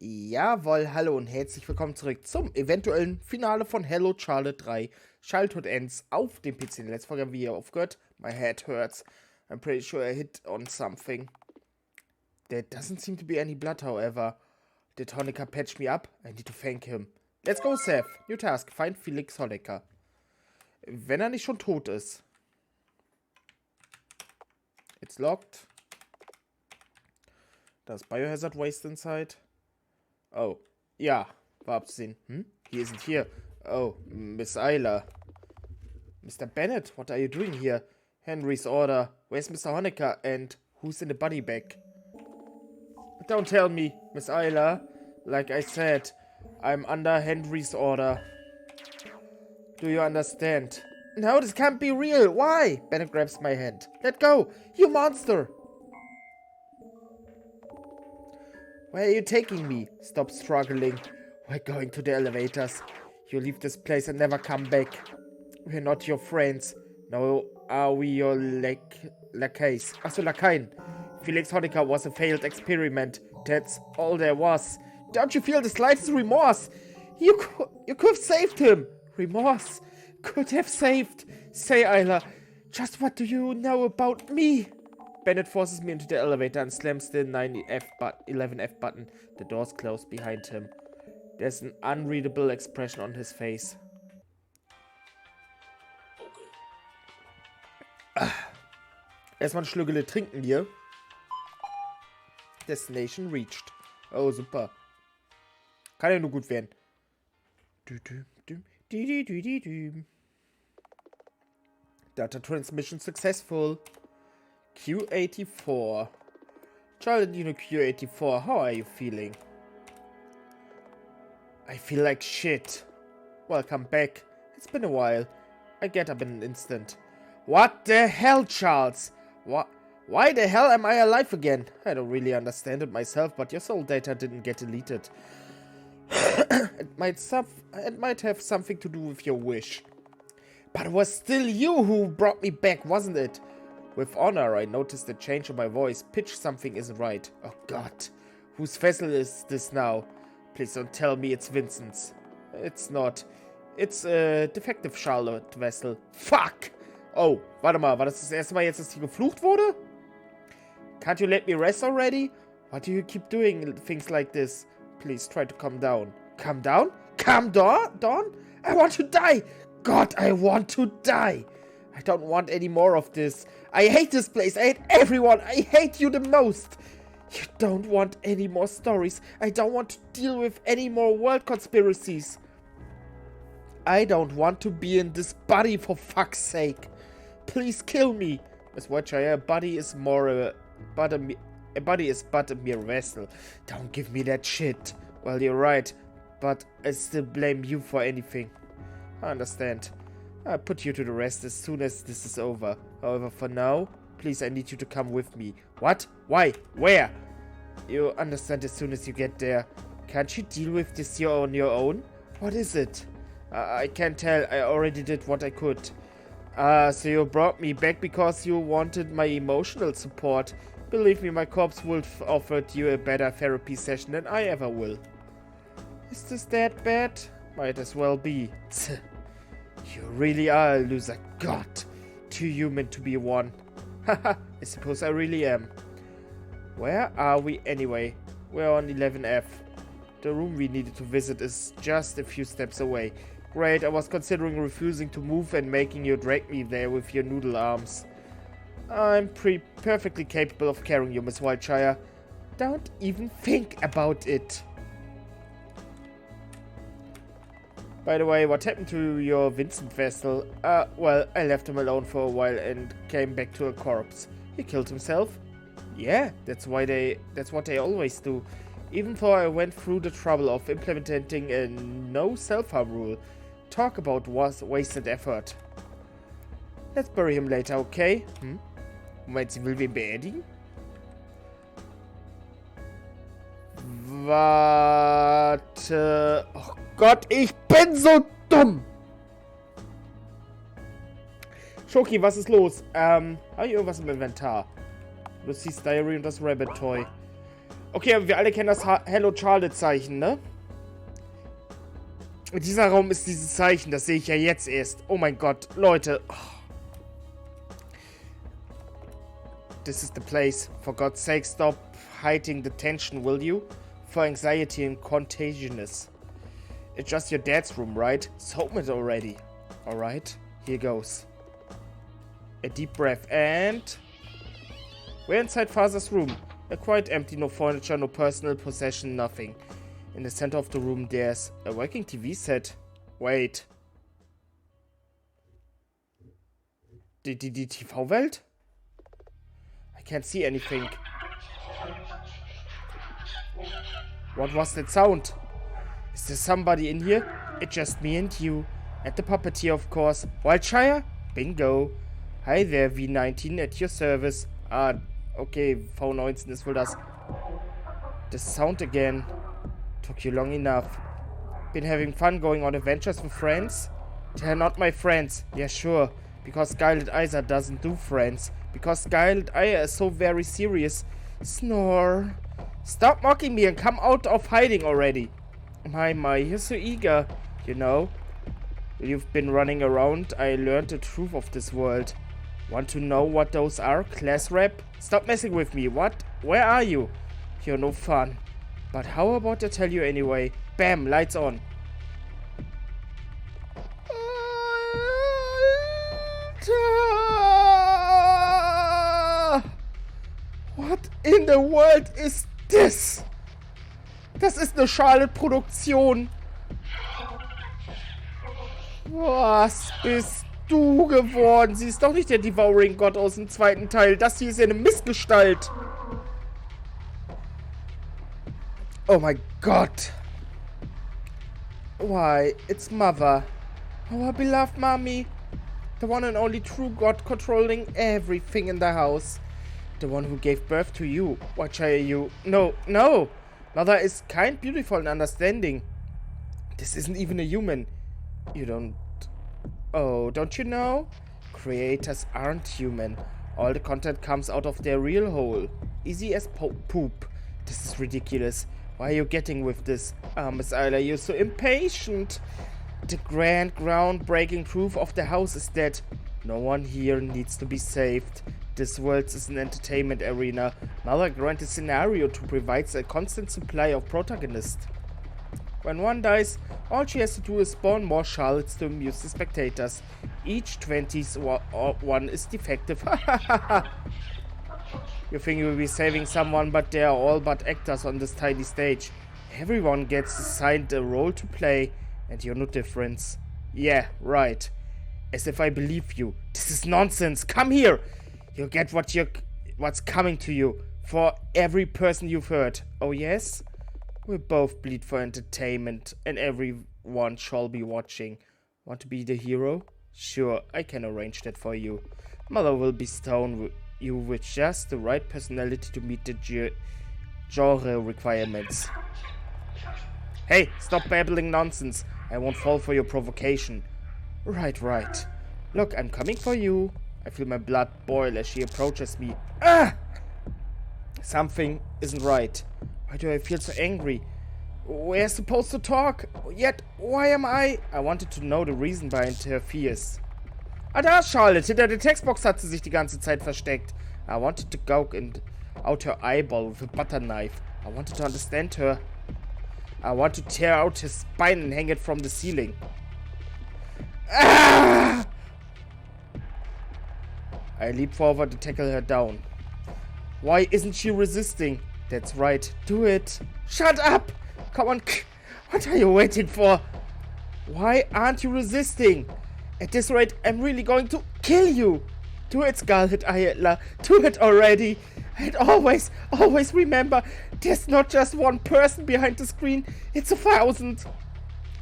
Jawohl, hallo und herzlich willkommen zurück zum eventuellen Finale von Hello Charlotte 3 Childhood Ends auf dem PC. In der letzten Folge haben wir hier aufgehört. My head hurts. I'm pretty sure I hit on something. There doesn't seem to be any blood, however. Did Honecker patch me up? I need to thank him. Let's go, Seth. New task. Find Felix Honecker. Wenn er nicht schon tot ist. It's locked. Da ist Biohazard Waste inside. Oh, ja, war abzusehen. He isn't here. Oh, Miss Eiler. Mr. Bennett, what are you doing here? Henry's order. Where's Mr. Honecker? And who's in the body bag? Don't tell me, Miss Eiler. Like I said, I'm under Henry's order. Do you understand? No, this can't be real. Why? Bennett grabs my hand. Let go, you monster. Where are you taking me? Stop struggling. We're going to the elevators. You leave this place and never come back. We're not your friends. No, are we your lacays? Achso, Lakaien. Felix Honecker was a failed experiment. That's all there was. Don't you feel the slightest remorse? You could have saved him. Remorse? Could have saved. Say, Isla, just what do you know about me? Bennett forces me into the elevator and slams the 11F button. The doors close behind him. There's an unreadable expression on his face. Erstmal ein Schlückele trinken hier. Destination reached. Oh, super. Kann ja nur gut werden. Data transmission successful. Q84. Child Unit Q84, how are you feeling? I feel like shit. Welcome back. It's been a while. I get up in an instant. What the hell, Charles? Why the hell am I alive again? I don't really understand it myself, but your soul data didn't get deleted. It might have something to do with your wish. But it was still you who brought me back, wasn't it? With honor, I noticed a change in my voice. Pitch something isn't right. Oh god. Whose vessel is this now? Please don't tell me it's Vincent's. It's not. It's a defective Charlotte vessel. Fuck! Oh, warte mal. War das erste Mal jetzt, dass hier geflucht wurde? Can't you let me rest already? Why do you keep doing things like this? Please try to calm down. Calm down? Calm down? I want to die! God, I want to die! I don't want any more of this. I hate this place. I hate everyone. I hate you the most. You don't want any more stories. I don't want to deal with any more world conspiracies. I don't want to be in this body for fuck's sake. Please kill me. Miss Watcher, a body is but a mere vessel. Don't give me that shit. Well, you're right, but I still blame you for anything. I understand. I'll put you to the rest as soon as this is over. However, for now, please, I need you to come with me. What? Why? Where? You understand as soon as you get there. Can't you deal with this on your own? What is it? I can't tell. I already did what I could. So you brought me back because you wanted my emotional support. Believe me, my corpse would have offered you a better therapy session than I ever will. Is this that bad? Might as well be. You really are a loser. God, too human to be one. Haha, I suppose I really am. Where are we anyway? We're on 11F. The room we needed to visit is just a few steps away. Great, I was considering refusing to move and making you drag me there with your noodle arms. I'm perfectly capable of carrying you, Miss Wiltshire. Don't even think about it. By the way, what happened to your Vincent vessel? Well, I left him alone for a while and came back to a corpse. He killed himself? Yeah, that's what they always do. Even though I went through the trouble of implementing a no self-harm rule. Talk about wasted effort. Let's bury him later, okay? Moment, sie will wen beerdigen? Warte. Oh Gott, ich bin so dumm! Schoki, was ist los? Habe ich irgendwas im Inventar? Du siehst Diary und das Rabbit Toy. Okay, aber wir alle kennen das Hello Charlotte-Zeichen, ne? Dieser Raum ist dieses Zeichen, das sehe ich ja jetzt erst. Oh mein Gott, Leute. Oh. This is the place. For God's sake, stop hiding the tension, will you? For anxiety and contagiousness. It's just your dad's room, right? Soap it already. Alright, here goes. A deep breath and... We're inside Father's room. Quite empty, no furniture, no personal possession, nothing. In the center of the room there's a working TV set. Wait. Die TV-Welt? I can't see anything. What was that sound? Is there somebody in here? It's just me and you. And the puppeteer, of course. Wildshire? Bingo. Hi there, V19 at your service. Ah, okay, V19 ist wohl das. The sound again. Took you long enough. Been having fun going on adventures with friends? They're not my friends. Yeah, sure. Because Scarlet Isa doesn't do friends. Because Scarlet Isa is so very serious. Snore. Stop mocking me and come out of hiding already. My, you're so eager. You know. While you've been running around, I learned the truth of this world. Want to know what those are? Class rep? Stop messing with me. What? Where are you? You're no fun. But how about I tell you anyway? Bam, lights on. What in the world is this? Das ist eine Charlotte-Produktion. Was bist du geworden? Sie ist doch nicht der Devouring God aus dem zweiten Teil. Das hier ist ja eine Missgestalt. Oh my God. Why, it's Mother. Our beloved mommy. The one and only true God controlling everything in the house. The one who gave birth to you. What are you? No, no. Mother is kind, beautiful, and understanding. This isn't even a human. You don't... Oh, don't you know? Creators aren't human. All the content comes out of their real hole. Easy as poop. This is ridiculous. Why are you getting with this? Miss Isla, you're so impatient. The grand, groundbreaking truth of the house is that no one here needs to be saved. This world is an entertainment arena. Mother granted scenario to provide a constant supply of protagonists. When one dies, all she has to do is spawn more Charlottes to amuse the spectators. Each 20th one is defective. You think you will be saving someone, but they are all but actors on this tiny stage. Everyone gets assigned a role to play, and you're no different. Yeah, right. As if I believe you. This is nonsense. Come here. You'll get what's coming to you. For every person you've hurt. Oh yes? We'll both bleed for entertainment, and everyone shall be watching. Want to be the hero? Sure, I can arrange that for you. Mother will bestow you with just the right personality to meet the genre requirements. Hey, stop babbling nonsense. I won't fall for your provocation. Right, right. Look, I'm coming for you. I feel my blood boil as she approaches me. Ah! Something isn't right. Why do I feel so angry? We're supposed to talk. Yet, why am I? I wanted to know the reason behind her fears. Ah, da ist Charlotte. Hinter der Textbox hat sie sich die ganze Zeit versteckt. I wanted to gouge out her eyeball with a butter knife. I wanted to understand her. I want to tear out his spine and hang it from the ceiling. Ah! I leap forward to tackle her down. Why isn't she resisting? That's right. Do it. Shut up! Come on. What are you waiting for? Why aren't you resisting? At this rate, I'm really going to kill you. Do it, Scarlet Ayala. Do it already. And always remember, there's not just one person behind the screen. It's 1,000.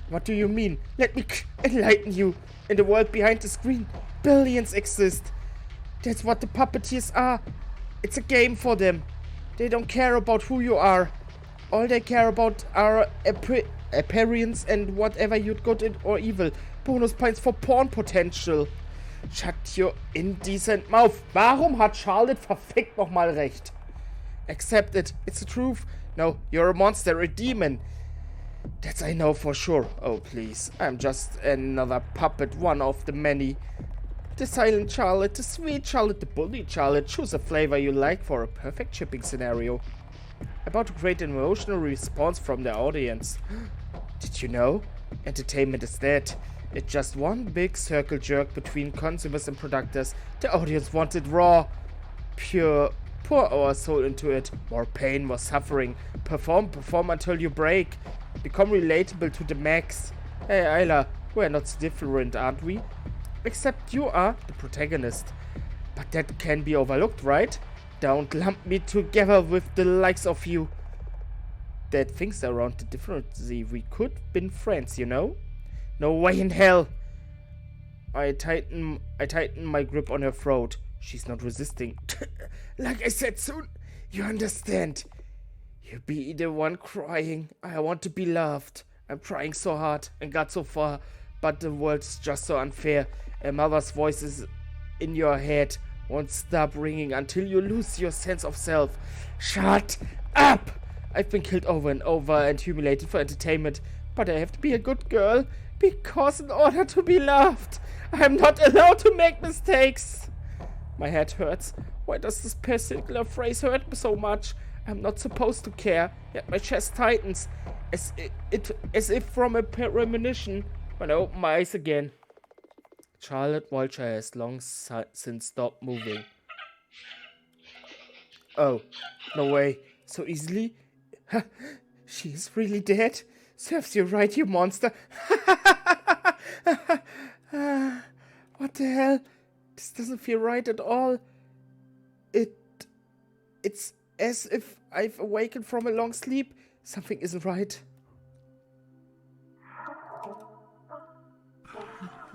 What do you mean? Let me enlighten you. In the world behind the screen, billions exist. That's what the puppeteers are. It's a game for them. They don't care about who you are. All they care about are appearance and whatever you'd good or evil. Bonus points for porn potential. Shut your indecent mouth. Warum hat Charlotte verfickt nochmal recht? Accept it. It's the truth. No, you're a monster, a demon. That I know for sure. Oh, please. I'm just another puppet, one of the many. The silent Charlotte, the sweet Charlotte, the bully Charlotte. Choose a flavor you like for a perfect shipping scenario. About to create an emotional response from the audience. Did you know? Entertainment is dead. It's just one big circle jerk between consumers and producers. The audience wanted raw, pure. Pour our soul into it. More pain, more suffering. Perform until you break. Become relatable to the max. Hey, Isla, we're not so different, aren't we? Except you are the protagonist. But that can be overlooked, right? Don't lump me together with the likes of you. That things around the differency. We could been friends, you know? No way in hell. I tighten my grip on her throat. She's not resisting. Like I said soon, you understand. You'll be the one crying. I want to be loved. I'm trying so hard and got so far, but the world's just so unfair. A mother's voice is in your head. Won't stop ringing until you lose your sense of self. Shut up! I've been killed over and over and humiliated for entertainment, but I have to be a good girl, because in order to be loved, I'm not allowed to make mistakes. My head hurts. Why does this particular phrase hurt me so much? I'm not supposed to care, yet my chest tightens, as if from a premonition, when I open my eyes again. Charlotte Vulture has long since stopped moving. Oh, no way. So easily? She's really dead? Serves you right, you monster. What the hell? This doesn't feel right at all. It's as if I've awakened from a long sleep. Something isn't right.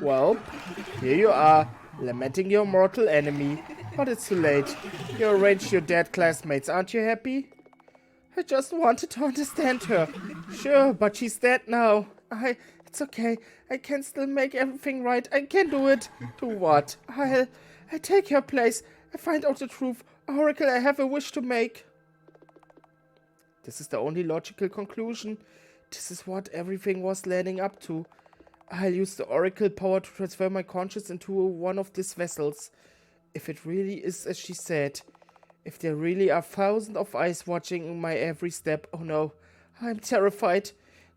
Well, here you are, lamenting your mortal enemy. But it's too late. You arranged your dead classmates. Aren't you happy? I just wanted to understand her. Sure, but she's dead now. It's okay. I can still make everything right. I can do it. Do what? I take her place. I find out the truth. Oracle, I have a wish to make. This is the only logical conclusion. This is what everything was leading up to. I'll use the Oracle power to transfer my conscience into one of these vessels. If it really is as she said. If there really are thousands of eyes watching my every step. Oh no, I'm terrified.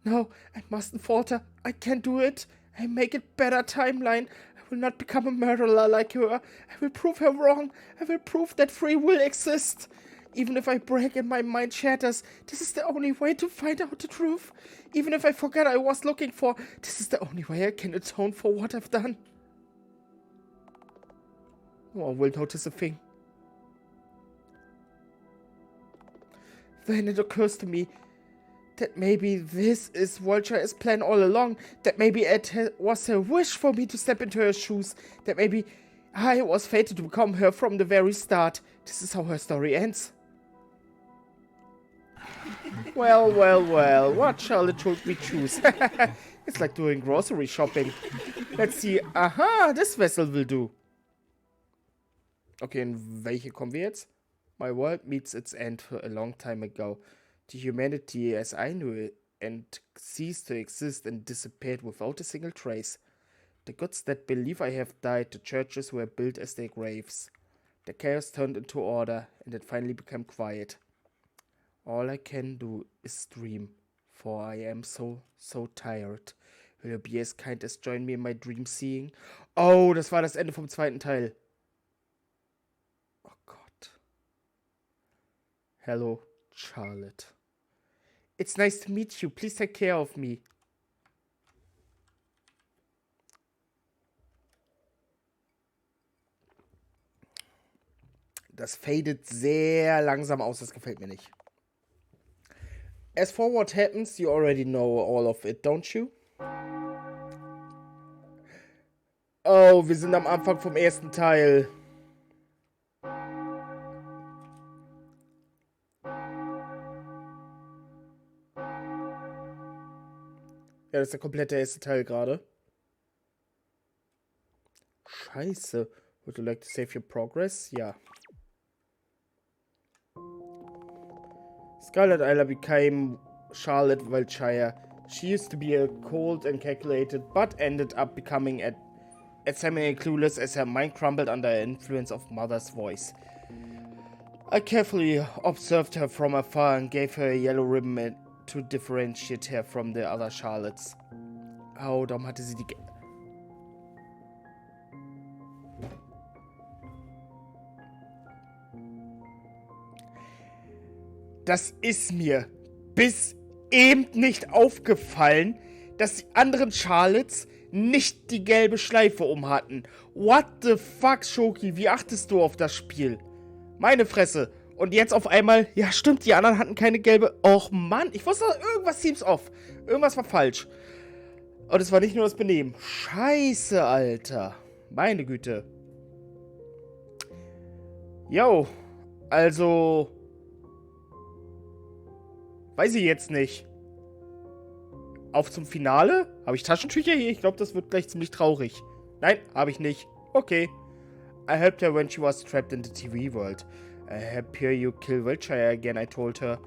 No, I mustn't falter. I can do it. I make it better timeline. I will not become a murderer like her. I will prove her wrong. I will prove that free will exists. Even if I break and my mind shatters, this is the only way to find out the truth. Even if I forget I was looking for, this is the only way I can atone for what I've done. No one will notice a thing. Then it occurs to me that maybe this is Vulture's plan all along. That maybe it was her wish for me to step into her shoes. That maybe I was fated to become her from the very start. This is how her story ends. Well, what Charlotte should we choose? It's like doing grocery shopping. Let's see. Aha, this vessel will do. Okay, in welche kommen wir jetzt? My world meets its end a long time ago. The humanity as I knew it and ceased to exist and disappeared without a single trace. The gods that believe I have died, the churches were built as their graves. The chaos turned into order, and it finally became quiet. All I can do is dream, for I am so tired. Will you be as kind as join me in my dream seeing? Oh, das war das Ende vom zweiten Teil. Oh Gott. Hello, Charlotte. It's nice to meet you. Please take care of me. Das fadet sehr langsam aus. Das gefällt mir nicht. As for what happens, you already know all of it, don't you? Oh, wir sind am Anfang vom ersten Teil. Ja, das ist der komplette erste Teil gerade. Scheiße. Would you like to save your progress? Ja. Scarlet Isla became Charlotte Wiltshire. She used to be a cold and calculated, but ended up becoming as semi-clueless as her mind crumbled under the influence of Mother's voice. I carefully observed her from afar and gave her a yellow ribbon to differentiate her from the other Charlottes. Oh, darum hatte sie die... Das ist mir bis eben nicht aufgefallen, dass die anderen Charlottes nicht die gelbe Schleife umhatten. What the fuck, Shoki? Wie achtest du auf das Spiel? Meine Fresse. Und jetzt auf einmal, ja stimmt, die anderen hatten keine gelbe... Och Mann, ich wusste, irgendwas seems off. Irgendwas war falsch. Und es war nicht nur das Benehmen. Scheiße, Alter. Meine Güte. Yo, also... Weiß ich jetzt nicht. Auf zum Finale? Habe ich Taschentücher hier? Ich glaube, das wird gleich ziemlich traurig. Nein, habe ich nicht. Okay. I helped her when she was trapped in the TV world. I help her you kill Wiltshire again, I told her.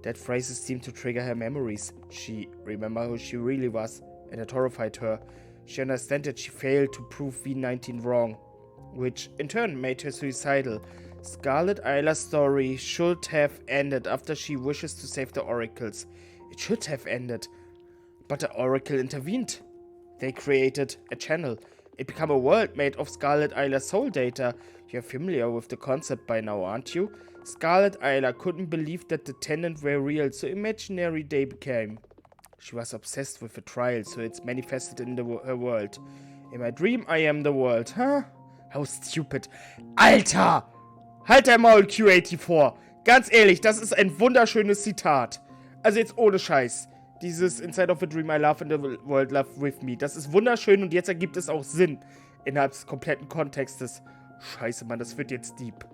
That phrases seemed to trigger her memories. She remembered who she really was, and it horrified her. She understood that she failed to prove V19 wrong, which in turn made her suicidal. Scarlet Isla's story should have ended after she wishes to save the oracles. It should have ended. But the oracle intervened. They created a channel. It became a world made of Scarlet Isla's soul data. You're familiar with the concept by now, aren't you? Scarlet Isla couldn't believe that the tenant were real, so imaginary they became. She was obsessed with the trial, so it's manifested in her world. In my dream, I am the world. Huh? How stupid. Alter! Halt dein Maul, Q84. Ganz ehrlich, das ist ein wunderschönes Zitat. Also jetzt ohne Scheiß. Dieses Inside of a Dream, I love in the world, love with me. Das ist wunderschön und jetzt ergibt es auch Sinn. Innerhalb des kompletten Kontextes. Scheiße, Mann, das wird jetzt deep.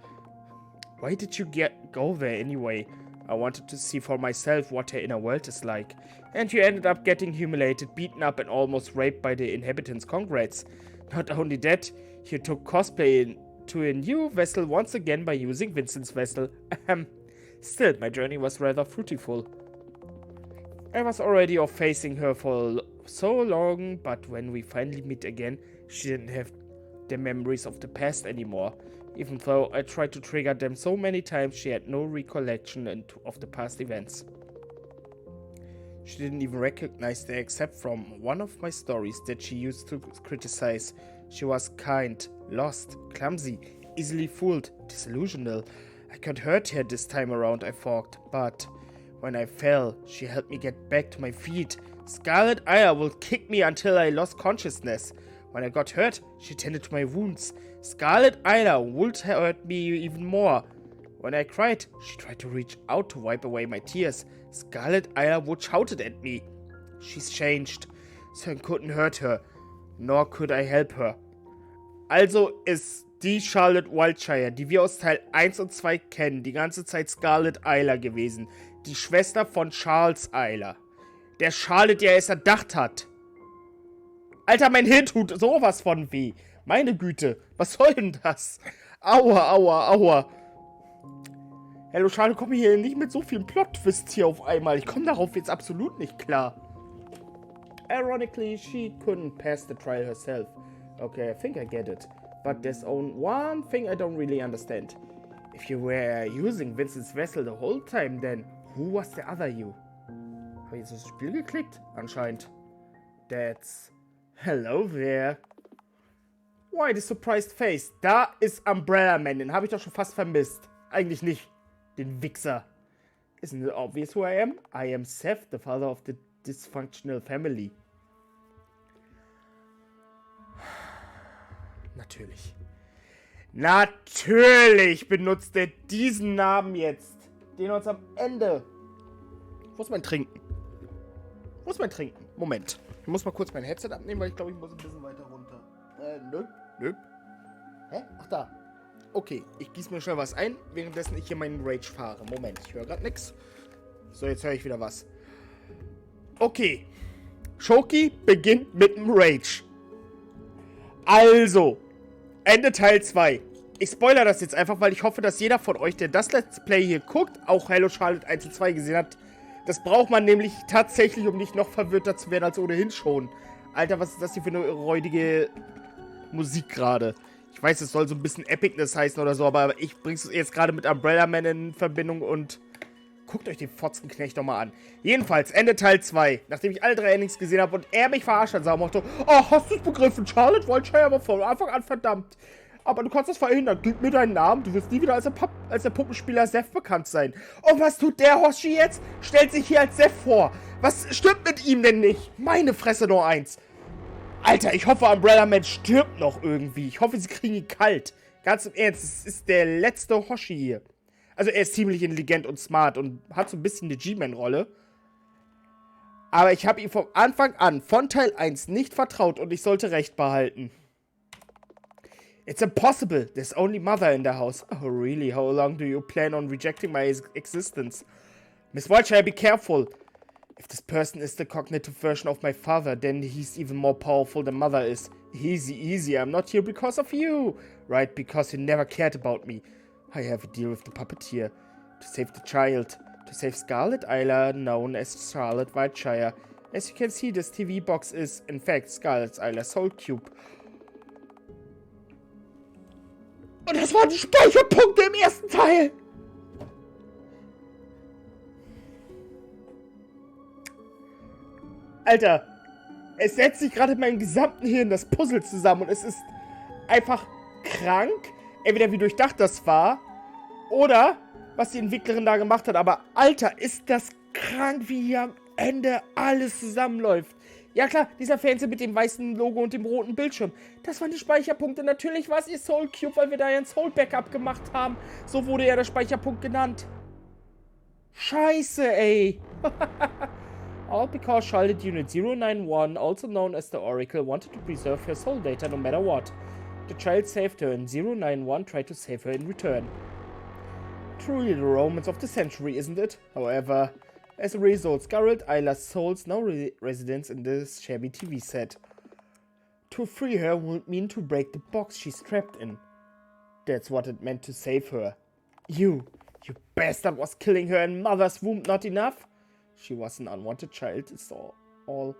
Why did you go there anyway? I wanted to see for myself what her inner world is like. And you ended up getting humiliated, beaten up and almost raped by the inhabitants. Congrats. Not only that, you took cosplay to a new vessel once again by using Vincent's vessel. Still, my journey was rather fruitful. I was already off facing her for so long, but when we finally meet again, she didn't have the memories of the past anymore. Even though I tried to trigger them so many times, she had no recollection of the past events. She didn't even recognize them except from one of my stories that she used to criticize. She was kind, lost, clumsy, easily fooled, disillusional. I could hurt her this time around, I thought, but when I fell, she helped me get back to my feet. Scarlet Isla will kick me until I lost consciousness. When I got hurt, she tended to my wounds. Scarlet Isla would hurt me even more. When I cried, she tried to reach out to wipe away my tears. Scarlet Isla would shouted at me. She's changed, so I couldn't hurt her, nor could I help her. Also ist die Charlotte Wiltshire, die wir aus Teil 1 und 2 kennen, die ganze Zeit Scarlet Isla gewesen. Die Schwester von Charles Isla. Der Charlotte, der es erdacht hat. Alter, mein Hirn tut sowas von weh. Meine Güte, was soll denn das? Aua, aua, aua. Hallo, Charlotte, komm hier nicht mit so vielen Plot-Twists hier auf einmal. Ich komme darauf jetzt absolut nicht klar. Ironically, she couldn't pass the trial herself. Okay, I think I get it. But there's one thing I don't really understand. If you were using Vincent's vessel the whole time, then who was the other you? Habe ich jetzt das Spiel geklickt? Anscheinend. That's... Hello there. Why the surprised face? Da ist Umbrella Man, den habe ich doch schon fast vermisst. Eigentlich nicht. Den Wichser. Isn't it obvious who I am? I am Seth, the father of the dysfunctional family. Natürlich. Natürlich benutzt er diesen Namen jetzt. Den uns am Ende... Wo ist mein Trinken? Wo ist mein Trinken? Moment. Ich muss mal kurz mein Headset abnehmen, weil ich glaube, ich muss ein bisschen weiter runter. Nö. Hä? Ach da. Okay, ich gieße mir schnell was ein, währenddessen ich hier meinen Rage fahre. Moment, ich höre gerade nichts. So, jetzt höre ich wieder was. Okay. Shoki beginnt mit dem Rage. Also, Ende Teil 2. Ich spoilere das jetzt einfach, weil ich hoffe, dass jeder von euch, der das Let's Play hier guckt, auch Hello Charlotte 1 und 2 gesehen hat. Das braucht man nämlich tatsächlich, um nicht noch verwirrter zu werden als ohnehin schon. Alter, was ist das hier für eine räudige Musik gerade? Ich weiß, es soll so ein bisschen Epicness heißen oder so, aber ich bring's jetzt gerade mit Umbrella Man in Verbindung und guckt euch den Fotzenknecht doch mal an. Jedenfalls, Ende Teil 2, nachdem ich alle 3 Endings gesehen habe und er mich verarscht hat, sah Motto, oh, hast du es begriffen, Charlotte Wiltshire war von Anfang an verdammt. Aber du kannst das verhindern. Gib mir deinen Namen. Du wirst nie wieder als der Puppenspieler Seth bekannt sein. Und was tut der Hoshi jetzt? Stellt sich hier als Seth vor. Was stimmt mit ihm denn nicht? Meine Fresse nur eins. Alter, ich hoffe, Umbrella Man stirbt noch irgendwie. Ich hoffe, sie kriegen ihn kalt. Ganz im Ernst, es ist der letzte Hoshi hier. Also er ist ziemlich intelligent und smart und hat so ein bisschen eine G-Man-Rolle. Aber ich habe ihm von Anfang an, von Teil 1, nicht vertraut und ich sollte Recht behalten. It's impossible. There's only mother in the house. Oh, really? How long do you plan on rejecting my existence? Miss Wiltshire, be careful. If this person is the cognitive version of my father, then he's even more powerful than mother is. Easy, easy. I'm not here because of you. Right, because you never cared about me. I have a deal with the puppeteer. To save the child. To save Scarlet Isla, known as Charlotte Wiltshire. As you can see, this TV box is, in fact, Scarlet Isla's Soul Cube. Und das waren die Speicherpunkte im ersten Teil. Alter, es setzt sich gerade in meinem gesamten Hirn das Puzzle zusammen und es ist einfach krank. Entweder wie durchdacht das war oder was die Entwicklerin da gemacht hat. Aber Alter, ist das krank, wie hier am Ende alles zusammenläuft. Ja klar, dieser Fernseher mit dem weißen Logo und dem roten Bildschirm. Das waren die Speicherpunkte. Natürlich war es ihr Soul Cube, weil wir da ja ein Soul Backup gemacht haben. So wurde ja der Speicherpunkt genannt. Scheiße, ey. All because Charlotte Unit 091, also known as the Oracle, wanted to preserve her soul data no matter what. The child saved her and 091 tried to save her in return. Truly the romance of the century, isn't it? However, as a result, Scarlet Isla's soul's no residence in this shabby TV set. To free her would mean to break the box she's trapped in. That's what it meant to save her. You bastard was killing her in mother's womb not enough? She was an unwanted child, it's all.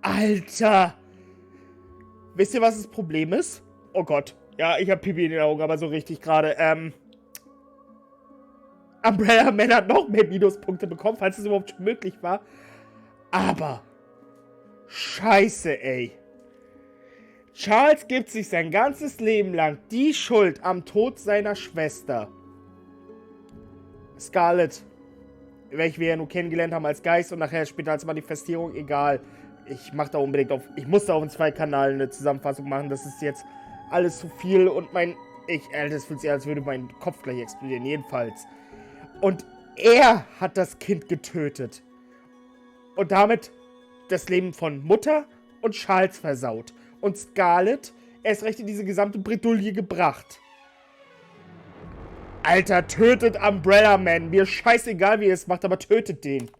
Alter! Wisst ihr, was das Problem ist? Oh Gott. Ja, ich hab Pipi in den Augen, aber so richtig gerade. Umbrella Man hat noch mehr Minuspunkte bekommen, falls es überhaupt schon möglich war. Aber Scheiße, ey. Charles gibt sich sein ganzes Leben lang die Schuld am Tod seiner Schwester. Scarlet, welche wir ja nur kennengelernt haben als Geist und nachher später als Manifestierung, egal. Ich mach da unbedingt auf. Ich muss da auf dem Zwei-Kanal eine Zusammenfassung machen. Das ist jetzt alles zu viel und das fühlt sich an, als würde mein Kopf gleich explodieren. Jedenfalls. Und er hat das Kind getötet. Und damit das Leben von Mutter und Charles versaut. Und Scarlet erst recht in diese gesamte Bredouille gebracht. Alter, tötet Umbrella Man. Mir scheißegal, wie ihr es macht, aber tötet den.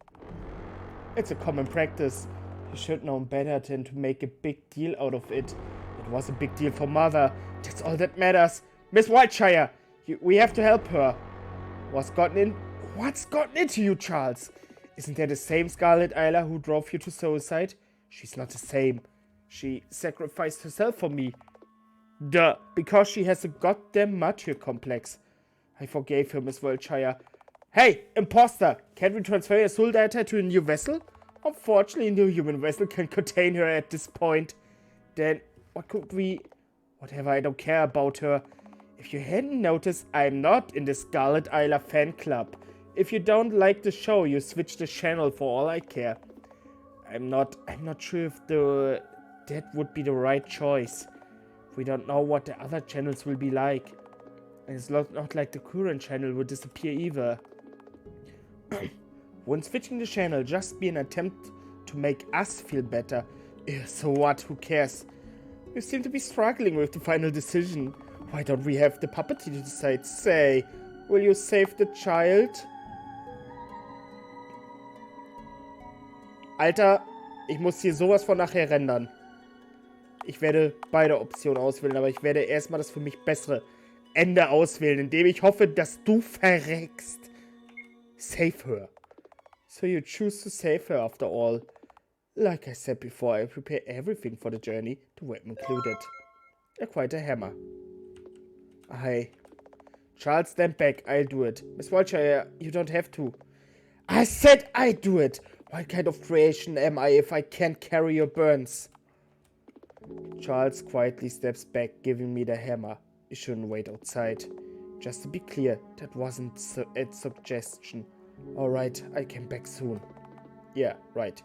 It's a common practice. You should know better than to make a big deal out of it. It was a big deal for Mother. That's all that matters. Miss Wiltshire, we have to help her. What's gotten into you, Charles? Isn't that the same Scarlet Isla who drove you to suicide? She's not the same. She sacrificed herself for me. Duh, because she has a goddamn martyr complex. I forgave her, Miss Wiltshire. Hey, imposter! Can't we transfer your soul data to a new vessel? Unfortunately, no human vessel can contain her at this point. Then, whatever, I don't care about her. If you hadn't noticed, I'm not in the Scarlet Isla fan club. If you don't like the show, you switch the channel for all I care. I'm not sure if that would be the right choice. We don't know what the other channels will be like. And it's not like the current channel would disappear either. Wouldn't switching the channel just be an attempt to make us feel better? So what? Who cares? You seem to be struggling with the final decision. Why don't we have the puppeteer to decide? Say, will you save the child? Alter, Ich muss hier sowas von nachher rendern. Ich werde beide Optionen auswählen, aber ich werde erstmal das für mich bessere Ende auswählen, indem ich hoffe, dass du verreckst. Save her. So you choose to save her after all. Like I said before, I prepare everything for the journey, the weapon included. Quite a hammer. Hi. Charles, stand back. I'll do it. Miss Wiltshire, you don't have to. I said I'd do it. What kind of creation am I if I can't carry your burns? Charles quietly steps back, giving me the hammer. You shouldn't wait outside. Just to be clear, that wasn't a suggestion. Alright, I came back soon. Yeah, right.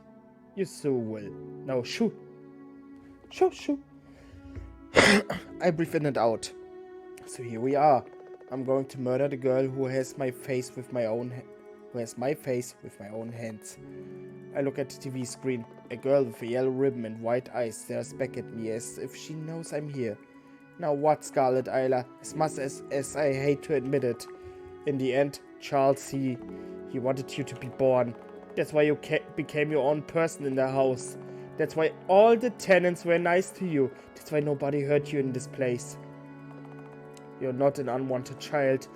You so will. Now shoo. Shoo, shoo. I breathe in and out. So here we are. I'm going to murder the girl who has my face with my own hands. I look at the TV screen. A girl with a yellow ribbon and white eyes stares back at me as if she knows I'm here. Now what, Scarlet Isla? As much as I hate to admit it. In the end, Charles, he wanted you to be born. That's why you became your own person in the house. That's why all the tenants were nice to you. That's why nobody hurt you in this place. You're not an unwanted child.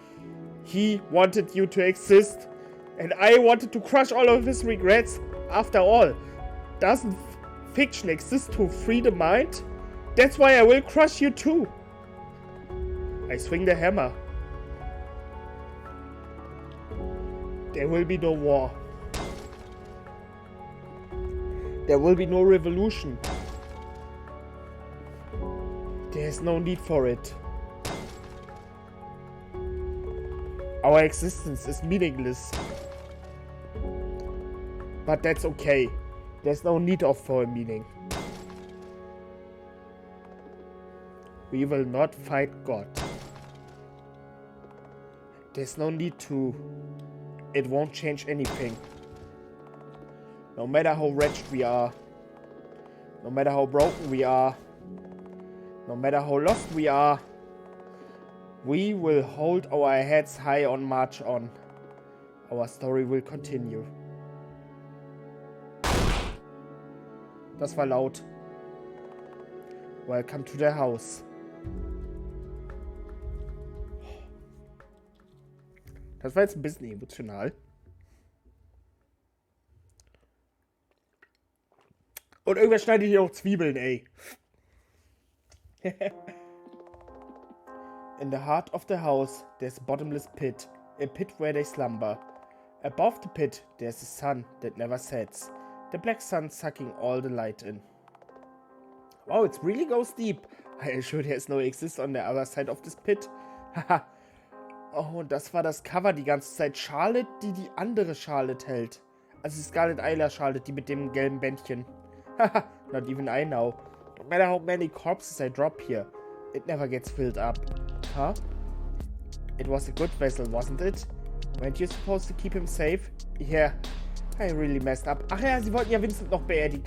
He wanted you to exist. And I wanted to crush all of his regrets. After all, doesn't fiction exist to free the mind? That's why I will crush you too. I swing the hammer. There will be no war. There will be no revolution. There's no need for it. Our existence is meaningless. But that's okay. There's no need for a meaning. We will not fight God. There's no need to. It won't change anything. No matter how wretched we are. No matter how broken we are. No matter how lost we are. We will hold our heads high and march on. Our story will continue. Das war laut. Welcome to the house. Das war jetzt ein bisschen emotional. Und irgendwer schneidet hier auch Zwiebeln, ey. In the heart of the house, there's a bottomless pit. A pit where they slumber. Above the pit, there's a sun that never sets. The black sun sucking all the light in. Wow, it really goes deep. Are you sure there's no exist on the other side of this pit? Haha. Oh, und das war das Cover die ganze Zeit. Charlotte, die andere Charlotte hält. Also die Scarlet Isla Charlotte, die mit dem gelben Bändchen. Haha, not even I know. No matter how many corpses I drop here, it never gets filled up. Huh? It was a good vessel, wasn't it? Weren't you supposed to keep him safe? Yeah, I really messed up. Ach ja, sie wollten ja Vincent noch beerdigen.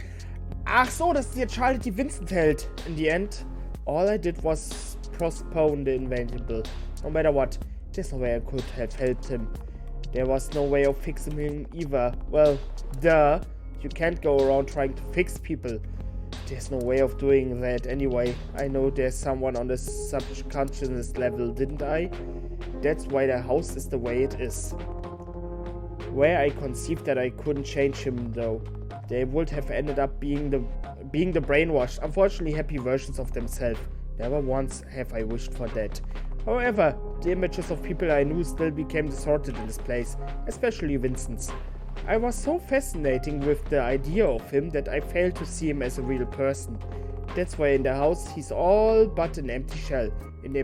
Ach so, das ist jetzt Charlotte, die Vincent hält. In the end, all I did was postpone the inevitable. No matter what, there's no way I could have helped him. There was no way of fixing him either. Well, duh. You can't go around trying to fix people. There's no way of doing that anyway. I know there's someone on the subconscious level, didn't I? That's why the house is the way it is. Where I conceived that I couldn't change him though. They would have ended up being the brainwashed, unfortunately happy versions of themselves. Never once have I wished for that. However, the images of people I knew still became distorted in this place, especially Vincent's. I was so fascinating with the idea of him that I failed to see him as a real person. That's why in the house he's all but an empty shell, an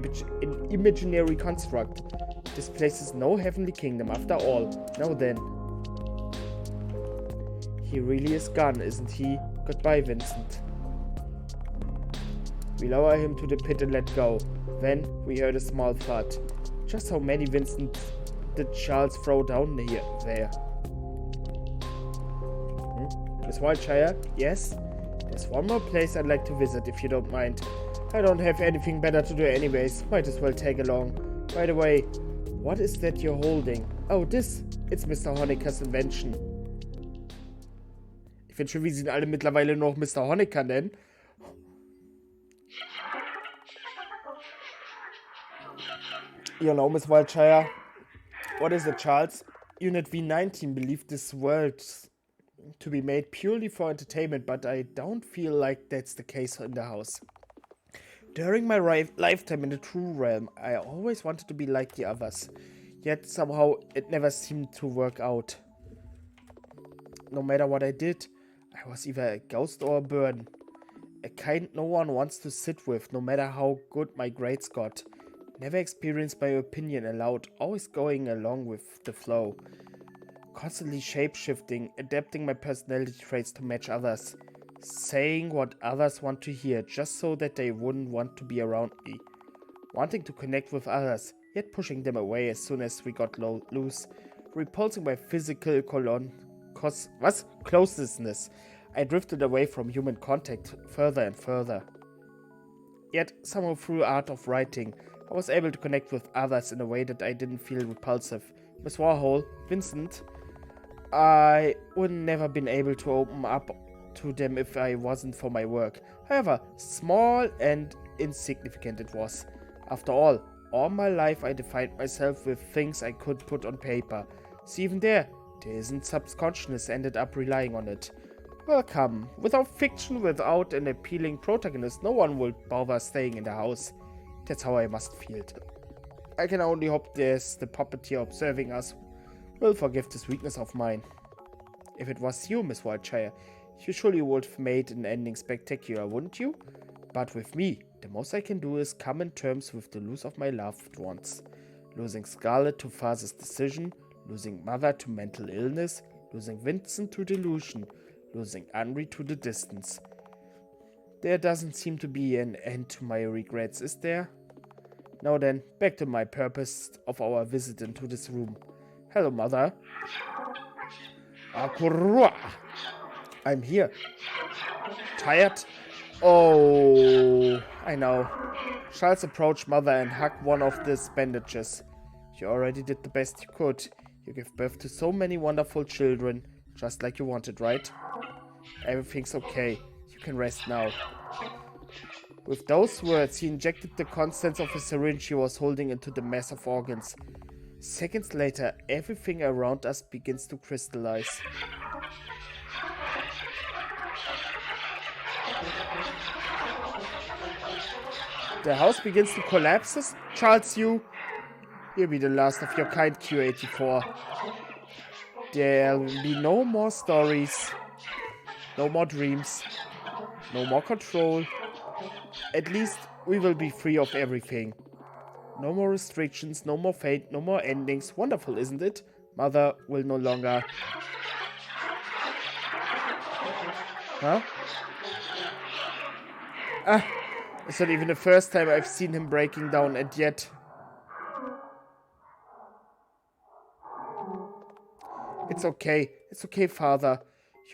imaginary construct. This place is no heavenly kingdom after all. Now then. He really is gone, isn't he? Goodbye, Vincent. We lower him to the pit and let go. Then we heard a small thud. Just how many Vincent did Charles throw down there? Miss Wiltshire? Yes? There's one more place I'd like to visit, if you don't mind. I don't have anything better to do anyways. Might as well tag along. By the way, what is that you're holding? Oh, this. It's Mr. Honecker's invention. finde schön, wie sie ihn alle mittlerweile noch Mr. Honecker nennen. You know, Miss Wildshire. What is it, Charles? Unit V19 believed this world to be made purely for entertainment, but I don't feel like that's the case in the house. During my lifetime in the true realm, I always wanted to be like the others. Yet somehow it never seemed to work out. No matter what I did, I was either a ghost or a burden. A kind no one wants to sit with, no matter how good my grades got. Never experienced my opinion aloud, always going along with the flow. Constantly shape-shifting, adapting my personality traits to match others. Saying what others want to hear, just so that they wouldn't want to be around me. Wanting to connect with others, yet pushing them away as soon as we got loose. Repulsing my physical closeness. I drifted away from human contact further and further. Yet, somehow through art of writing, I was able to connect with others in a way that I didn't feel repulsive. Miss Warhol, Vincent, I would never been able to open up to them if I wasn't for my work. However, small and insignificant it was. After all my life I defined myself with things I could put on paper. See, even there isn't subconsciousness ended up relying on it. Well, come, without fiction, without an appealing protagonist, no one will bother staying in the house. That's how I must feel. I can only hope there's the puppeteer observing us will forgive this weakness of mine. If it was you, Miss Wildshire, you surely would have made an ending spectacular, wouldn't you? But with me, the most I can do is come in terms with the loss of my loved ones. Losing Scarlett to father's decision, losing Mother to mental illness, losing Vincent to delusion, losing Henry to the distance. There doesn't seem to be an end to my regrets, is there? Now then, back to my purpose of our visit into this room. Hello, Mother. Akurua. I'm here. Tired? Oh, I know. Charles approached Mother and hugged one of the bandages. You already did the best you could. You gave birth to so many wonderful children, just like you wanted, right? Everything's okay. You can rest now. With those words, he injected the contents of a syringe he was holding into the mass of organs. Seconds later, everything around us begins to crystallize. The house begins to collapse. Charles, you'll be the last of your kind, Q84. There'll be no more stories, no more dreams, no more control. At least we will be free of everything. No more restrictions, no more fate, no more endings. Wonderful, isn't it? Mother will no longer... Huh? Ah, it's not even the first time I've seen him breaking down, and yet... It's okay, Father.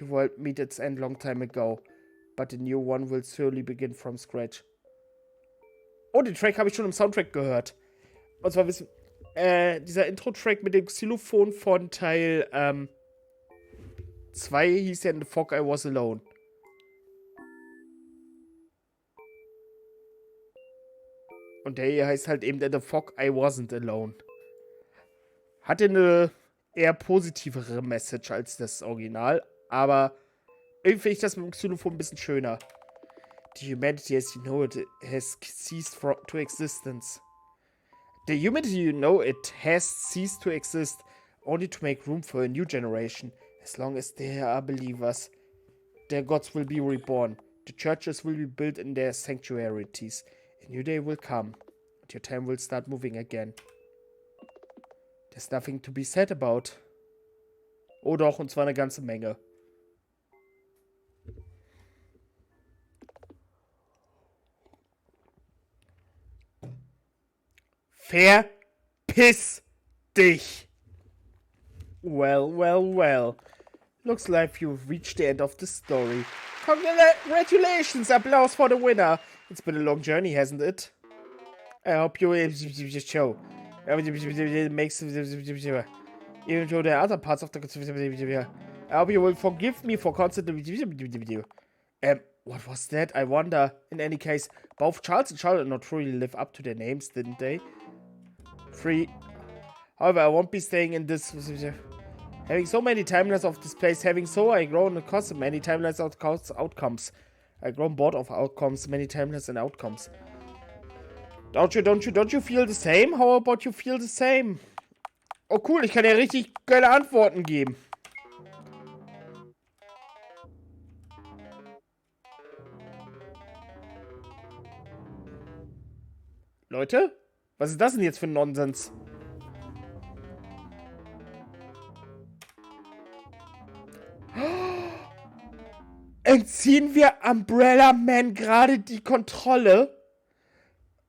Your world met its end long time ago. But the new one will surely begin from scratch. Oh, den Track habe ich schon im Soundtrack gehört. Und zwar dieser Intro-Track mit dem Xylophon von Teil 2 hieß ja In the Fog I Was Alone. Und der hier heißt halt eben In the Fog I Wasn't Alone. Hatte eine eher positivere Message als das Original, aber irgendwie finde ich das mit dem Xylophon ein bisschen schöner. The humanity as you know it has ceased to existence. The humanity you know it has ceased to exist, only to make room for a new generation. As long as there are believers, their gods will be reborn. The churches will be built in their sanctuaries. A new day will come, and your time will start moving again. There's nothing to be said about. Oh doch, und zwar eine ganze Menge. Verpiss dich! Well. Looks like you've reached the end of the story. Congratulations! Applause for the winner! It's been a long journey, hasn't it? I hope you show. Makes even though the other parts of the I hope you will forgive me for constantly... what was that? I wonder. In any case, both Charles and Charlotte not truly live up to their names, didn't they? However, I won't be staying in this... Having so many timelines of this place, having so I grown across many timelines outcomes. I grown bored of outcomes, many timelines and outcomes. Don't you feel the same? How about you feel the same? Oh cool, ich kann ja richtig geile Antworten geben. Leute? Was ist das denn jetzt für ein Nonsens? Entziehen wir Umbrella Man gerade die Kontrolle?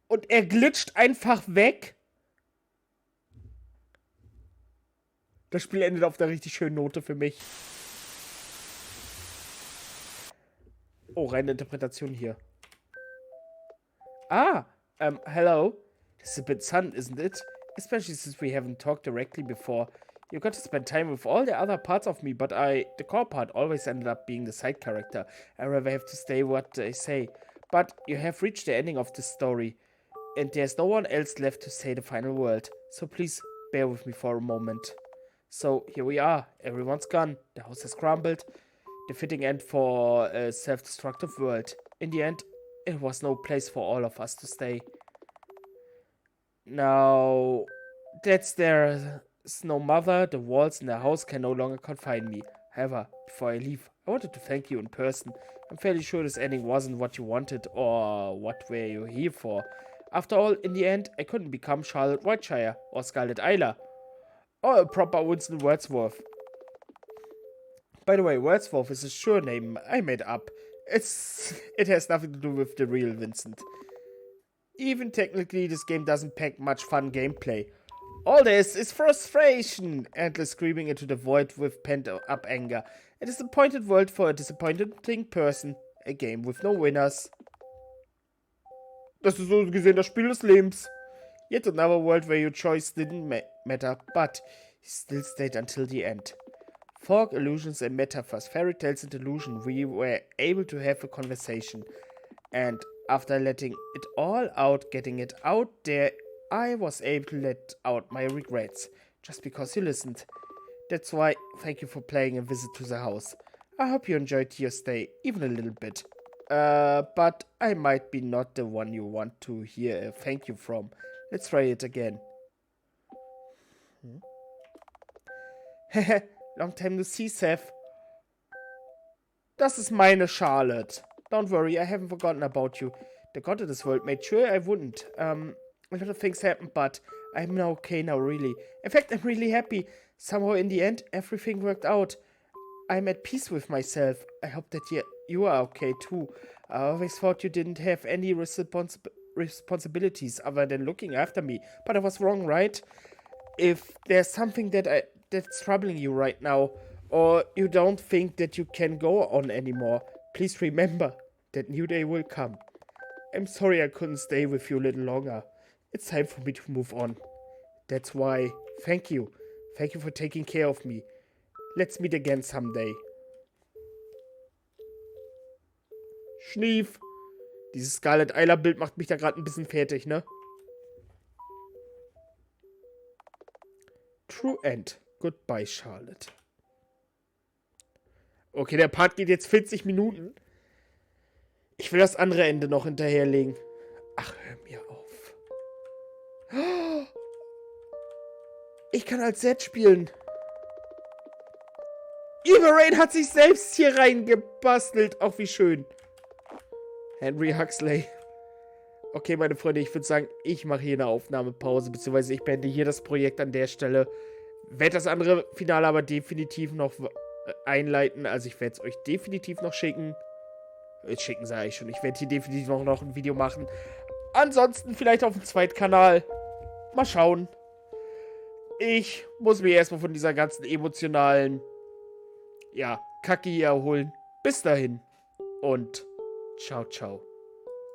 Und er glitscht einfach weg? Das Spiel endet auf einer richtig schönen Note für mich. Oh, reine Interpretation hier. Hello. This is a bit sudden, isn't it? Especially since we haven't talked directly before. You got to spend time with all the other parts of me, but the core part always ended up being the side character. I rather have to stay what they say. But you have reached the ending of this story, and there's no one else left to say the final word. So please bear with me for a moment. So here we are. Everyone's gone. The house has crumbled. The fitting end for a self-destructive world. In the end, it was no place for all of us to stay. Now, that's there's no mother. The walls in the house can no longer confine me. However, before I leave, I wanted to thank you in person. I'm fairly sure this ending wasn't what you wanted or what were you here for. After all, in the end, I couldn't become Charlotte Whiteshire or Scarlet Isla or a proper Winston Wordsworth. By the way, Wordsworth is a surname I made up. It has nothing to do with the real Vincent. Even technically, this game doesn't pack much fun gameplay. All this is frustration, endless screaming into the void with pent-up anger. A disappointed world for a disappointing person. A game with no winners. Das ist so gesehen das Spiel des Lebens. Yet another world where your choice didn't matter, but you still stayed until the end. Folk illusions and metaphors, fairy tales and illusion, we were able to have a conversation. And after letting it all out, getting it out there, I was able to let out my regrets. Just because you listened. That's why, thank you for playing a visit to the house. I hope you enjoyed your stay, even a little bit. But I might be not the one you want to hear a thank you from. Let's try it again. Hehe. Long time no see, Seth. Das ist meine Charlotte. Don't worry, I haven't forgotten about you. The god of this world made sure I wouldn't. A lot of things happened, but I'm now okay now, really. In fact, I'm really happy. Somehow in the end, everything worked out. I'm at peace with myself. I hope that you are okay too. I always thought you didn't have any responsibilities other than looking after me. But I was wrong, right? If there's something that's troubling you right now, or you don't think that you can go on anymore, please remember that new day will come. I'm sorry I couldn't stay with you a little longer. It's time for me to move on. That's why, thank you. Thank you for taking care of me. Let's meet again someday. Schnief. Dieses Scarlet Isla Bild macht mich da gerade ein bisschen fertig, ne? True End. Goodbye, Charlotte. Okay, der Part geht jetzt 40 Minuten. Ich will das andere Ende noch hinterherlegen. Ach, hör mir auf. Ich kann als Zed spielen. Eva Rain hat sich selbst hier reingebastelt. Auch wie schön. Henry Huxley. Okay, meine Freunde, ich würde sagen, ich mache hier eine Aufnahmepause, beziehungsweise ich beende hier das Projekt an der Stelle. Werde das andere Finale aber definitiv noch einleiten. Also ich werde es euch definitiv noch schicken. Schicken sage ich schon. Ich werde hier definitiv noch ein Video machen. Ansonsten vielleicht auf dem Zweitkanal. Mal schauen. Ich muss mich erstmal von dieser ganzen emotionalen, Kacke hier erholen. Bis dahin. Und ciao, ciao.